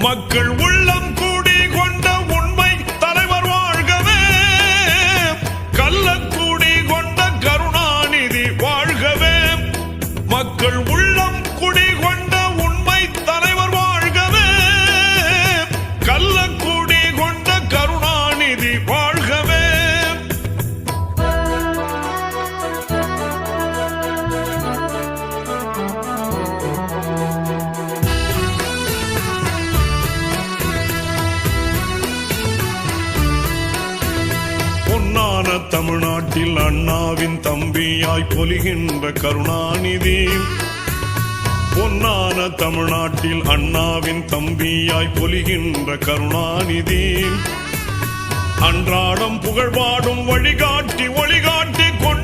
மக்கள் உள்ளம் கூடி கொண்ட உண்மை தலைவர் வாழ்கவே, கள்ளக்கூடி கொண்ட கருணாநிதி வாழ்கவே. மக்கள் உள்ளம் குடி கொண்ட உண்மை தலைவர் வாழ்கவே, கள்ளக்கூடி கொண்ட கருணாநிதி வாழ்கவே. பொன்னான தமிழ்நாட்டில் அண்ணாவின் தம்பியாய் பொலிகின்ற கருணாநிதி, பொன்னான தமிழ்நாட்டில் அண்ணாவின் தம்பியாய் பொலிகின்ற கருணாநிதி, அன்றாடம் புகழ்பாடும் வழிகாட்டி ஒளிகாட்டி கொண்டு